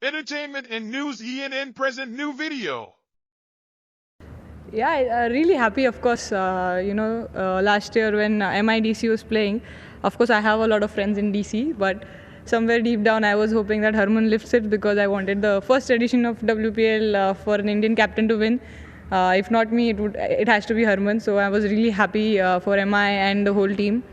entertainment and news ENN present new video. Yeah, really happy, of course. Last year when MIDC was playing, of course, I have a lot of friends in DC, but somewhere deep down, I was hoping that Harman lifts it because I wanted the first edition of WPL for an Indian captain to win. If not me, it has to be Harman. So I was really happy for MI and the whole team.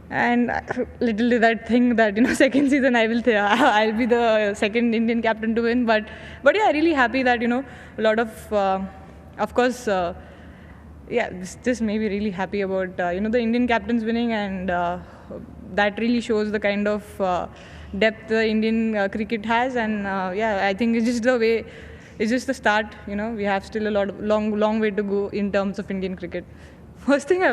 And little did I think that second season I'll be the second Indian captain to win. But yeah, really happy that a lot of course, yeah, this made me really happy about the Indian captains winning, and that really shows the kind of depth the Indian cricket has. And yeah, I think it's just the way, it's just the start. We have still a long way to go in terms of Indian cricket. First thing I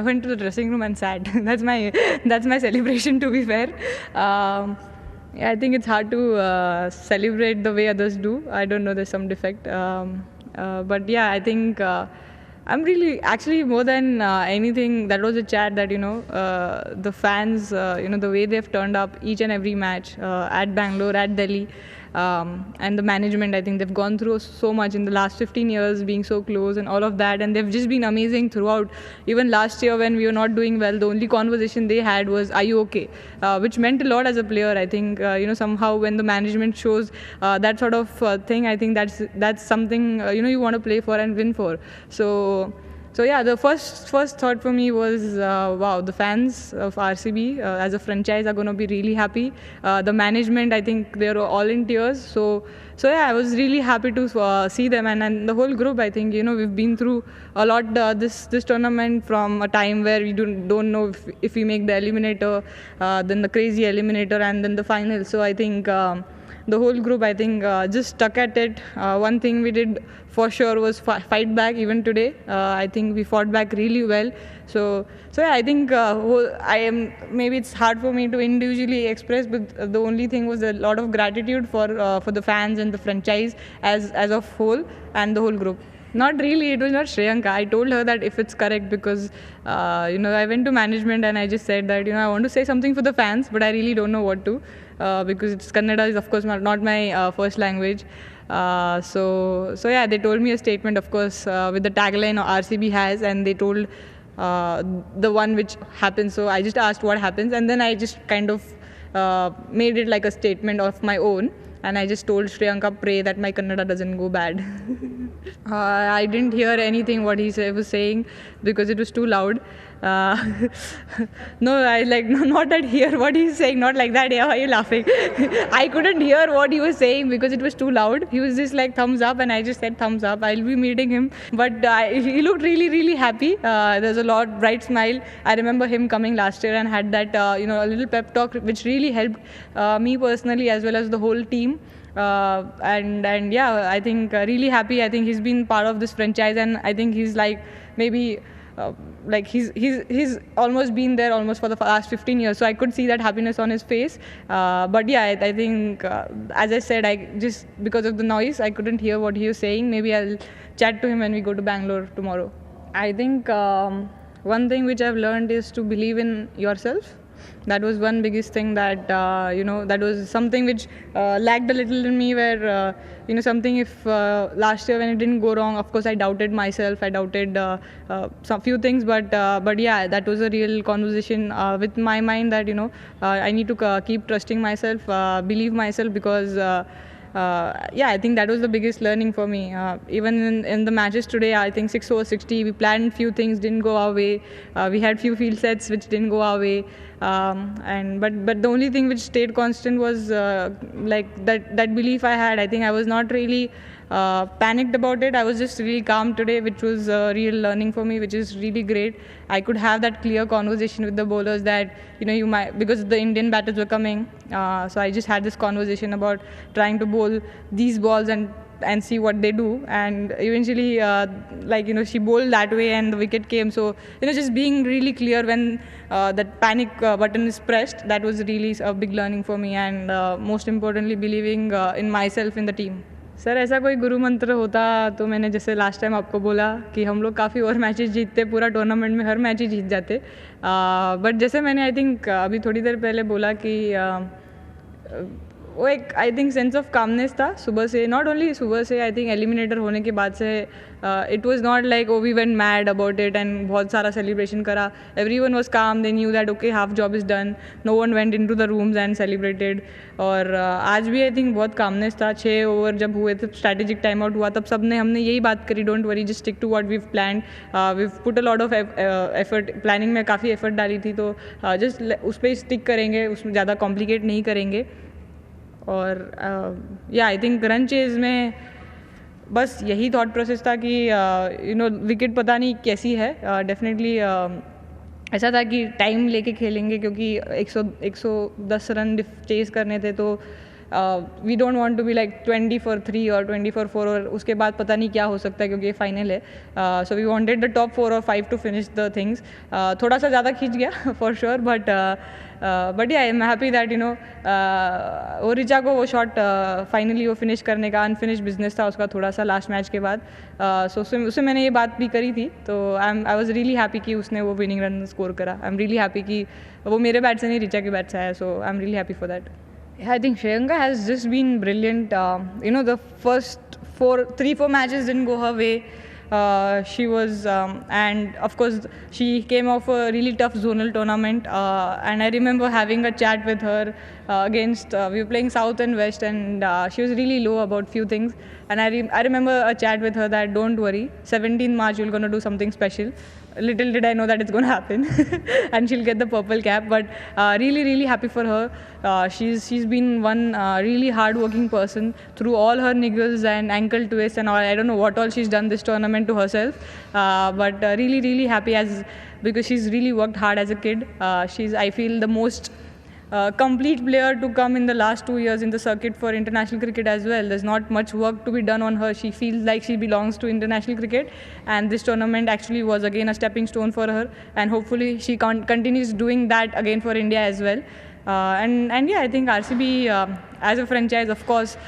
went to the dressing room and sat. that's my celebration. To be fair. Yeah, I think it's hard to celebrate the way others do. I don't know, there's some defect. But yeah, I think I'm really, actually, more than anything, that was a chat that, the fans, the way they've turned up each and every match at Bangalore, at Delhi, and the management, I think they've gone through so much in the last 15 years, being so close and all of that, and they've just been amazing throughout. Even last year when we were not doing well, the only conversation they had was, "Are you okay?" Which meant a lot as a player. I think somehow when the management shows that sort of thing, I think that's something you want to play for and win for. So yeah, the first thought for me was, wow, the fans of RCB as a franchise are going to be really happy. The management, I think they're all in tears. So yeah, I was really happy to see them, and the whole group. I think we've been through a lot this tournament, from a time where we don't know if we make the eliminator, then the crazy eliminator, and then the final. So I think. The whole group, I think, just stuck at it. One thing we did for sure was fight back. Even today, I think we fought back really well. So yeah, I think maybe it's hard for me to individually express, but the only thing was a lot of gratitude for the fans and the franchise as a whole, and the whole group. Not really, it was not Shreyanka. I told her that if it's correct, because I went to management and I just said that I want to say something for the fans, but I really don't know what to, because Kannada is of course not my first language. So yeah, they told me a statement, of course, with the tagline RCB has, and they told the one which happens. So I just asked what happens, and then I just kind of made it like a statement of my own. And I just told Shreyanka, pray that my Kannada doesn't go bad. I didn't hear anything what he was saying because it was too loud. No, not that hear what he's saying, not like that. Yeah, why are you laughing? I couldn't hear what he was saying because it was too loud. He was just like thumbs up, and I just said thumbs up. I'll be meeting him. But he looked really, really happy. There's a bright smile. I remember him coming last year and had that, a little pep talk, which really helped me personally as well as the whole team. And yeah, I think really happy. I think he's been part of this franchise, and I think he's like maybe he's almost been there almost for the last 15 years. So I could see that happiness on his face. But yeah, I think as I said, I just, because of the noise, I couldn't hear what he was saying. Maybe I'll chat to him when we go to Bangalore tomorrow. I think one thing which I've learned is to believe in yourself. That was one biggest thing that that was something which lagged a little in me, where something, if last year when it didn't go wrong, of course I doubted myself, I doubted some few things, but yeah, that was a real conversation with my mind that I need to keep trusting myself, believe myself, because yeah, I think that was the biggest learning for me. Even in the matches today, I think 6 over 60, we planned few things, didn't go our way. We had few field sets which didn't go our way. But the only thing which stayed constant was like that belief I had. I think I was not really panicked about it. I was just really calm today, which was a real learning for me, which is really great. I could have that clear conversation with the bowlers that you might, because the Indian batters were coming. So I just had this conversation about trying to bowl these balls and see what they do, and eventually she bowled that way and the wicket came. So just being really clear when that panic button is pressed, that was really a big learning for me, and most importantly believing in myself, in the team. Sir, ऐसा कोई गुरु मंत्र होता तो मैंने जैसे last time आपको बोला कि हम लोग काफ़ी और मैचेस जीतते, पूरा टूर्नामेंट में हर मैच ही जीत जाते, बट जैसे मैंने आई थिंक अभी थोड़ी देर पहले बोला कि वो एक I think sense of calmness था सुबह से, नॉट ओनली सुबह से, आई थिंक एलिमिनेटर होने के बाद से it was not like oh we went mad about it and बहुत सारा सेलिब्रेशन करा. Everyone was calm, they knew that okay half job is done, no one went into the rooms and celebrated. और आज भी I think बहुत calmness था. 6 over जब हुए थे, स्ट्रैटेजिक टाइम आउट हुआ, तब सबने हमने यही बात करी, don't worry, just stick to what we planned. We put a lot of effort, planning में काफ़ी एफर्ट डाली थी, तो जस्ट उस पर स्टिक करेंगे, उसमें ज़्यादा कॉम्प्लिकेट नहीं करेंगे. और या आई थिंक रन चेज में बस यही थॉट प्रोसेस था कि विकेट पता नहीं कैसी है. डेफिनेटली ऐसा था कि टाइम लेके खेलेंगे, क्योंकि 110 रन चेस करने थे, तो we don't want to be like 20 for 3 और 20 for 4, और उसके बाद पता नहीं क्या हो सकता है, क्योंकि ये फाइनल है. So we wanted the top 4 और 5 टू फिनिश द थिंग्स. थोड़ा सा ज़्यादा खींच गया फॉर श्योर, बट या आई एम हैप्पी दैट वो रिचा को वो शॉट फाइनली वो फिनिश करने का अनफिनिश बिजनेस था उसका थोड़ा सा लास्ट मैच के बाद. सो उससे मैंने ये बात भी करी थी, तो आई वॉज रियली हैप्पी कि उसने वो विनिंग रन स्कोर करा. आई एम रियली हैप्पी कि वो मेरे बैट से नहीं, रिचा के बैट से आया. So I'm really happy for that. I think Shreyanka has just been brilliant. The first 3-4 matches didn't go her way. She was, and of course, she came off a really tough zonal tournament. And I remember having a chat with her against, we were playing South and West, and she was really low about few things. And I remember a chat with her that don't worry, 17th March you're going to do something special. Little did I know that it's going to happen and she'll get the purple cap, but really happy for her. She's been one really hard-working person through all her niggles and ankle twists and all. I don't know what all she's done this tournament to herself, but really happy because she's really worked hard as a kid. She's, I feel, the most complete player to come in the last 2 years in the circuit for international cricket as well. There's not much work to be done on her. She feels like she belongs to international cricket, and this tournament actually was again a stepping stone for her, and hopefully she continues doing that again for India as well. And yeah, I think RCB as a franchise, of course,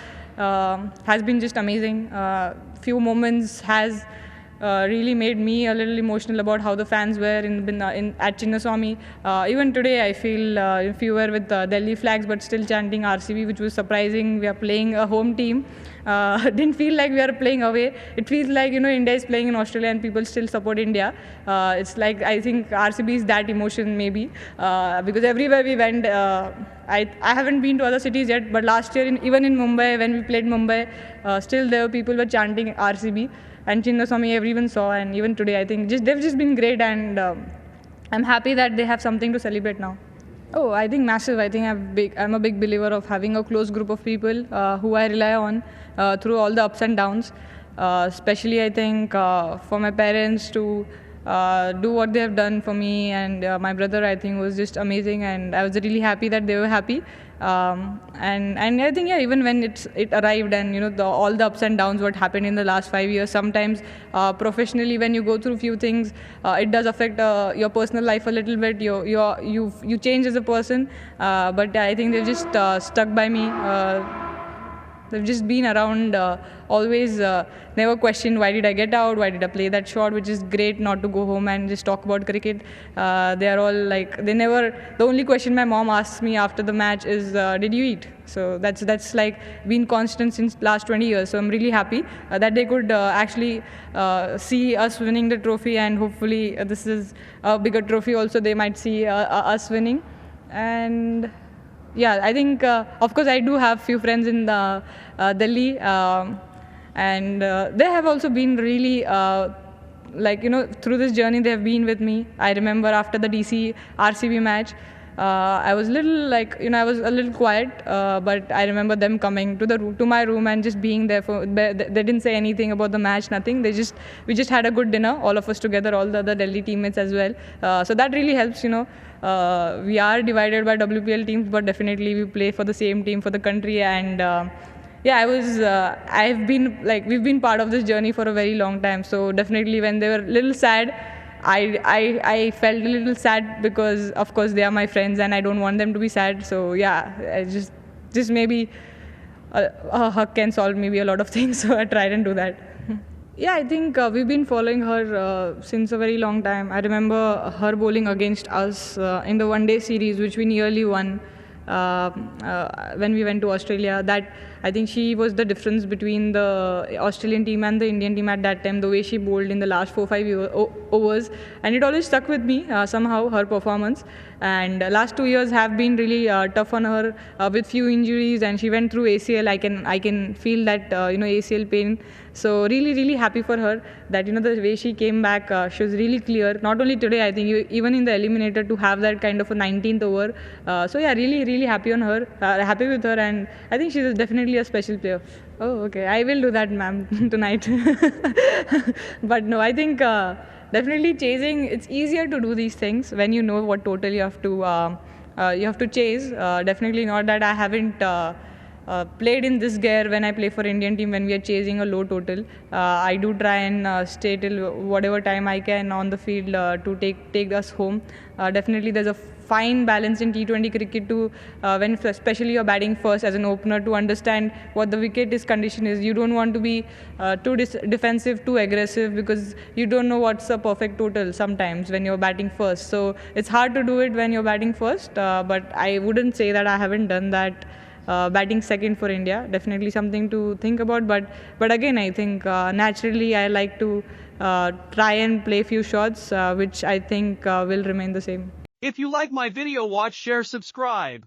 has been just amazing. Few moments has really made me a little emotional about how the fans were at Chinnaswamy. Even today, I feel fewer with Delhi flags, but still chanting RCB, which was surprising. We are playing a home team. Didn't feel like we are playing away. It feels like India is playing in Australia and people still support India. It's like, I think RCB is that emotion maybe, because everywhere we went. I haven't been to other cities yet, but last year even in Mumbai, when we played Mumbai, still there were people were chanting RCB. And Chinnaswamy everyone saw, and even today I think they've just been great, and I'm happy that they have something to celebrate now. Oh, I think massive. I think I'm a big believer of having a close group of people who I rely on through all the ups and downs. Especially I think for my parents to do what they have done for me, and my brother I think was just amazing, and I was really happy that they were happy. And I think even when it arrived, and all the ups and downs what happened in the last 5 years, sometimes professionally when you go through few things, it does affect your personal life a little bit. You change as a person, but I think they've just stuck by me. They've just been around, always never questioned why did I get out, why did I play that shot, which is great, not to go home and just talk about cricket. They are all like, the only question my mom asks me after the match is, did you eat? So that's like been constant since last 20 years. So I'm really happy that they could actually see us winning the trophy, and hopefully this is a bigger trophy also they might see us winning. And yeah, I think, of course, I do have few friends in Delhi, and they have also been really, through this journey, they have been with me. I remember after the DC RCB match, I was I was a little quiet, but I remember them coming to my room and just being there they didn't say anything about the match, nothing. We just had a good dinner, all of us together, all the other Delhi teammates as well. So that really helps, we are divided by WPL teams, but definitely we play for the same team, for the country, and we've been part of this journey for a very long time. So definitely when they were a little sad, I felt a little sad because of course they are my friends and I don't want them to be sad. So yeah, I just maybe a hug can solve maybe a lot of things. So I tried and do that. Yeah, I think we've been following her since a very long time. I remember her bowling against us in the one-day series, which we nearly won. when we went to Australia. That I think she was the difference between the Australian team and the Indian team at that time. The way she bowled in the last 4-5 overs, and it always stuck with me somehow, her performance. And last 2 years have been really tough on her with few injuries, and she went through ACL. I can feel that ACL pain. So really happy for her that the way she came back, she was really clear. Not only today, I think even in the eliminator to have that kind of a 19th over. So yeah, really happy on her, happy with her, and I think she's definitely a special player. Oh, okay, I will do that, ma'am, tonight. But no, I think definitely chasing. It's easier to do these things when you know what total you have to chase. Definitely not that I haven't. Played in this gear when I play for Indian team when we are chasing a low total. I do try and stay till whatever time I can on the field to take us home. Definitely there's a fine balance in T20 cricket to when especially you're batting first as an opener to understand what the wicket is condition is. You don't want to be too defensive, too aggressive, because you don't know what's a perfect total sometimes when you're batting first. So it's hard to do it when you're batting first, but I wouldn't say that I haven't done that. Batting second for India, definitely something to think about. But again, I think naturally I like to try and play few shots, which I think will remain the same. If you like my video, watch, share, subscribe.